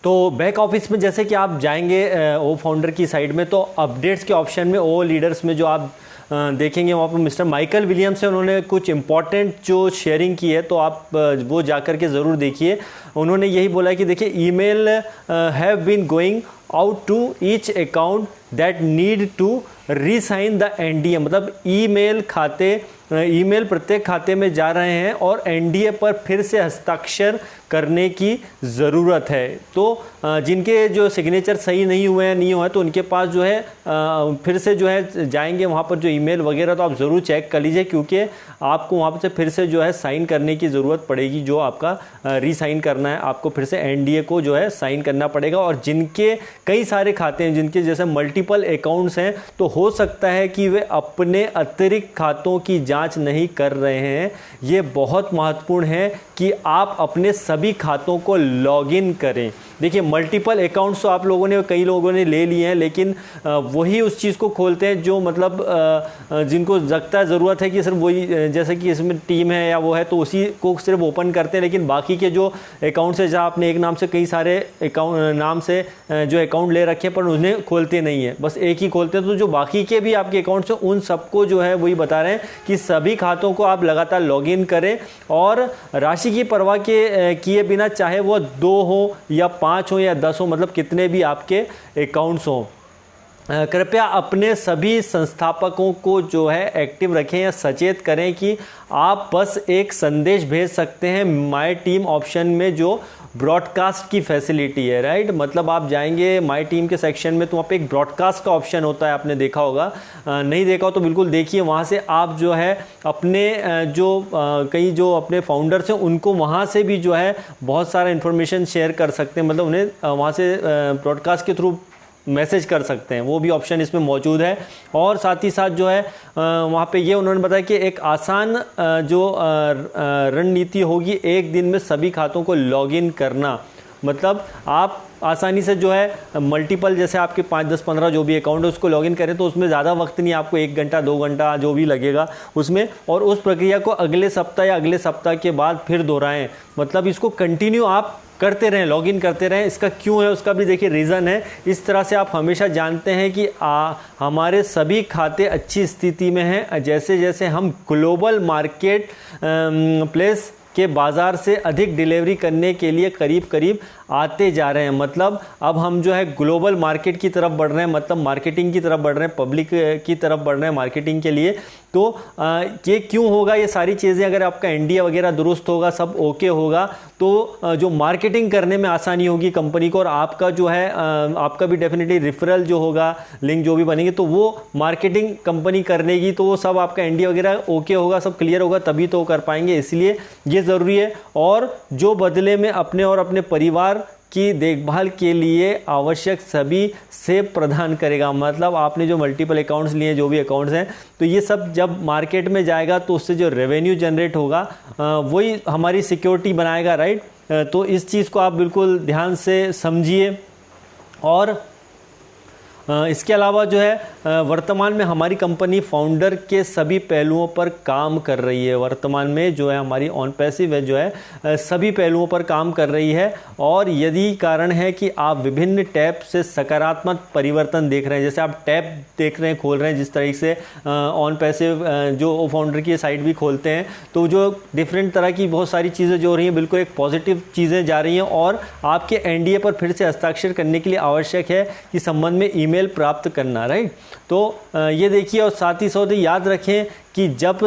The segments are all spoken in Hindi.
तो बैक ऑफिस में जैसे कि आप जाएंगे ओ फाउंडर की साइड में, तो अपडेट्स के ऑप्शन में ओ लीडर्स में जो आप देखेंगे वहाँ पर मिस्टर माइकल विलियम्स से उन्होंने कुछ इंपॉर्टेंट जो शेयरिंग की है, तो आप वो जाकर के ज़रूर देखिए। उन्होंने यही बोला है कि देखिए email have been going out to each account that need to resign the NDA, मतलब ईमेल प्रत्येक खाते में जा रहे हैं और एनडीए पर फिर से हस्ताक्षर करने की ज़रूरत है। तो जिनके जो सिग्नेचर सही नहीं हुए हैं तो उनके पास जो है फिर से जो है जाएंगे वहाँ पर जो ईमेल वगैरह, तो आप ज़रूर चेक कर लीजिए, क्योंकि आपको वहाँ से फिर से जो है साइन करने की ज़रूरत पड़ेगी। जो आपका रीसाइन करना है, आपको फिर से एनडीए को जो है साइन करना पड़ेगा। और जिनके कई सारे खाते हैं, जिनके जैसे मल्टीपल अकाउंट्स हैं, तो हो सकता है कि वे अपने अतिरिक्त खातों की जांच नहीं कर रहे हैं। ये बहुत महत्वपूर्ण है कि आप अपने सभी खातों को लॉगिन करें। देखिए मल्टीपल अकाउंट्स तो आप लोगों ने, कई लोगों ने ले लिए हैं, लेकिन वही उस चीज़ को खोलते हैं जो मतलब जिनको लगता है ज़रूरत है कि सिर्फ वही, जैसे कि इसमें टीम है या वो है, तो उसी को सिर्फ ओपन करते हैं। लेकिन बाकी के जो अकाउंट्स है, जहाँ आपने एक नाम से कई सारे अकाउंट नाम से जो अकाउंट ले रखे हैं, पर उन्हें खोलते नहीं है, बस एक ही खोलते हैं। तो जो बाकी के भी आपके अकाउंट्स हैं, उन सबको जो है वही बता रहे हैं कि सभी खातों को आप लगातार लॉगिन करें और राशि की परवाह किए बिना, चाहे वो 2 हो या 5 हो या 10 हो, मतलब कितने भी आपके अकाउंट्स हों, कृपया अपने सभी संस्थापकों को जो है एक्टिव रखें या सचेत करें कि आप बस एक संदेश भेज सकते हैं माय टीम ऑप्शन में, जो ब्रॉडकास्ट की फैसिलिटी है, राइट। मतलब आप जाएंगे माय टीम के सेक्शन में, तो वहाँ पे एक ब्रॉडकास्ट का ऑप्शन होता है, आपने देखा होगा, नहीं देखा हो तो बिल्कुल देखिए। वहाँ से आप जो है अपने कई जो अपने फाउंडर्स हैं, उनको वहाँ से भी जो है बहुत सारा इन्फॉर्मेशन शेयर कर सकते हैं, मतलब उन्हें वहाँ से ब्रॉडकास्ट के थ्रू मैसेज कर सकते हैं, वो भी ऑप्शन इसमें मौजूद है। और साथ ही साथ जो है वहाँ पे ये उन्होंने बताया कि एक आसान जो रणनीति होगी, एक दिन में सभी खातों को लॉगिन करना। मतलब आप आसानी से जो है मल्टीपल, जैसे आपके 5, 10, 15 जो भी अकाउंट है उसको लॉगिन करें, तो उसमें ज़्यादा वक्त नहीं, आपको 1 घंटा 2 घंटा जो भी लगेगा उसमें, और उस प्रक्रिया को अगले सप्ताह या अगले सप्ताह के बाद फिर दोहराएं। मतलब इसको कंटिन्यू आप करते रहें, लॉगिन करते रहें। इसका क्यों है उसका भी देखिए रीज़न है। इस तरह से आप हमेशा जानते हैं कि हमारे सभी खाते अच्छी स्थिति में हैं, जैसे जैसे हम ग्लोबल मार्केट प्लेस के बाज़ार से अधिक डिलीवरी करने के लिए करीब करीब आते जा रहे हैं। मतलब अब हम जो है ग्लोबल मार्केट की तरफ बढ़ रहे हैं, मतलब मार्केटिंग की तरफ बढ़ रहे हैं, पब्लिक की तरफ बढ़ रहे हैं मार्केटिंग के लिए। तो ये क्यों होगा, ये सारी चीज़ें अगर आपका एनडीए वगैरह दुरुस्त होगा, सब ओके होगा, तो जो मार्केटिंग करने में आसानी होगी कंपनी को, और आपका जो है आपका भी डेफिनेटली रेफरल जो होगा, लिंक जो भी बनेंगे, तो वो मार्केटिंग कंपनी करने की, तो वो सब आपका एनडीए वगैरह ओके होगा, सब क्लियर होगा, तभी तो कर पाएंगे। इसलिए ये ज़रूरी है। और जो बदले में अपने और अपने परिवार की देखभाल के लिए आवश्यक सभी सेव प्रदान करेगा। मतलब आपने जो मल्टीपल अकाउंट्स लिए, जो भी अकाउंट्स हैं, तो ये सब जब मार्केट में जाएगा तो उससे जो रेवेन्यू जनरेट होगा वही हमारी सिक्योरिटी बनाएगा, राइट। तो इस चीज़ को आप बिल्कुल ध्यान से समझिए। और इसके अलावा जो है वर्तमान में हमारी कंपनी फाउंडर के सभी पहलुओं पर काम कर रही है। वर्तमान में जो है हमारी ऑन पैसिव है जो है सभी पहलुओं पर काम कर रही है। और यदि कारण है कि आप विभिन्न टैब से सकारात्मक परिवर्तन देख रहे हैं, जैसे आप टैब देख रहे हैं, खोल रहे हैं, जिस तरीके से ऑन पैसिव जो फाउंडर की साइट भी खोलते हैं, तो जो डिफरेंट तरह की बहुत सारी चीज़ें जो हो रही हैं, बिल्कुल एक पॉजिटिव चीज़ें जा रही हैं। और आपके एनडीए पर फिर से हस्ताक्षर करने के लिए आवश्यक है कि संबंध में ईमेल प्राप्त करना, राइट। तो ये देखिए, और साथ ही साथ याद रखें कि जब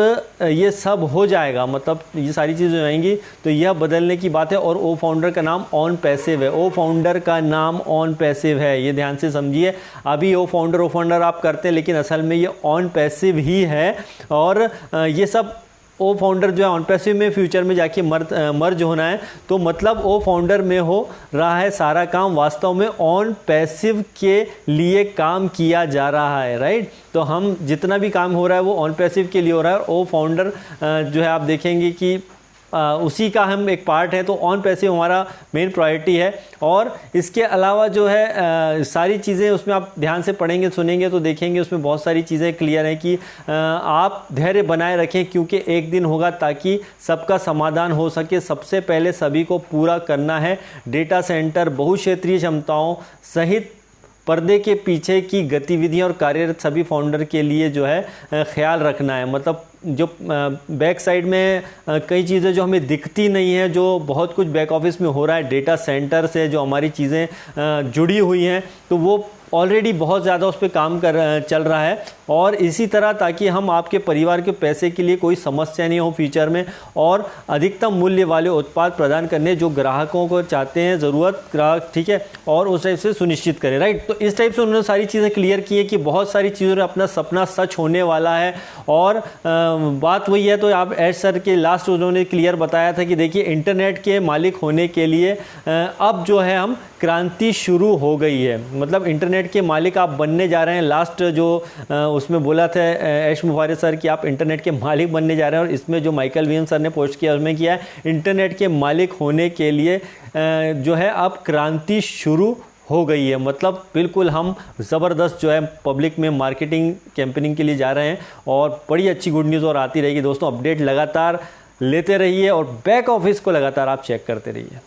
ये सब हो जाएगा, मतलब ये सारी चीज़ें आएंगी, तो यह बदलने की बात है। और ओ फाउंडर का नाम ऑन पैसिव है, ओ फाउंडर का नाम ऑन पैसिव है, ये ध्यान से समझिए। अभी ओ फाउंडर आप करते हैं, लेकिन असल में ये ऑन पैसिव ही है। और ये सब ओ फाउंडर जो है ऑन पैसिव में फ्यूचर में जाके मर्ज होना है, तो मतलब ओ फाउंडर में हो रहा है सारा काम, वास्तव में ऑन पैसिव के लिए काम किया जा रहा है, राइट। तो हम जितना भी काम हो रहा है वो ऑन पैसिव के लिए हो रहा है। ओ फाउंडर जो है आप देखेंगे कि उसी का हम एक पार्ट है। तो ऑन पैसिव हमारा मेन प्रायोरिटी है। और इसके अलावा जो है सारी चीज़ें उसमें आप ध्यान से पढ़ेंगे सुनेंगे तो देखेंगे उसमें बहुत सारी चीज़ें क्लियर हैं कि आप धैर्य बनाए रखें, क्योंकि एक दिन होगा ताकि सबका समाधान हो सके। सबसे पहले सभी को पूरा करना है डेटा सेंटर बहुक्षेत्रीय क्षमताओं सहित पर्दे के पीछे की गतिविधियां और कार्यरत सभी फाउंडर के लिए जो है ख्याल रखना है। मतलब जो बैक साइड में कई चीज़ें जो हमें दिखती नहीं है, जो बहुत कुछ बैक ऑफिस में हो रहा है, डेटा सेंटर से जो हमारी चीज़ें जुड़ी हुई हैं, तो वो ऑलरेडी बहुत ज़्यादा उस पर काम चल रहा है। और इसी तरह ताकि हम आपके परिवार के पैसे के लिए कोई समस्या नहीं हो फ्यूचर में, और अधिकतम मूल्य वाले उत्पाद प्रदान करने जो ग्राहकों को चाहते हैं ज़रूरत ग्राहक, ठीक है, और उस टाइप से सुनिश्चित करें, राइट। तो इस टाइप से उन्होंने सारी चीज़ें क्लियर की है कि बहुत सारी चीज़ों में अपना सपना सच होने वाला है। और बात वही है, तो आप एच सर के लास्ट उन्होंने क्लियर बताया था कि देखिए इंटरनेट के मालिक होने के लिए अब जो है हम क्रांति शुरू हो गई है। मतलब इंटरनेट के मालिक आप बनने जा रहे हैं। लास्ट जो उसमें बोला था एश मुफारिस सर कि आप इंटरनेट के मालिक बनने जा रहे हैं, और इसमें जो माइकल विलियम्स सर ने पोस्ट किया उसमें किया है इंटरनेट के मालिक होने के लिए जो है अब क्रांति शुरू हो गई है। मतलब बिल्कुल हम ज़बरदस्त जो है पब्लिक में मार्केटिंग कैंपेनिंग के लिए जा रहे हैं, और बड़ी अच्छी गुड न्यूज़ और आती रहेगी दोस्तों। अपडेट लगातार लेते रहिए और बैक ऑफिस को लगातार आप चेक करते रहिए।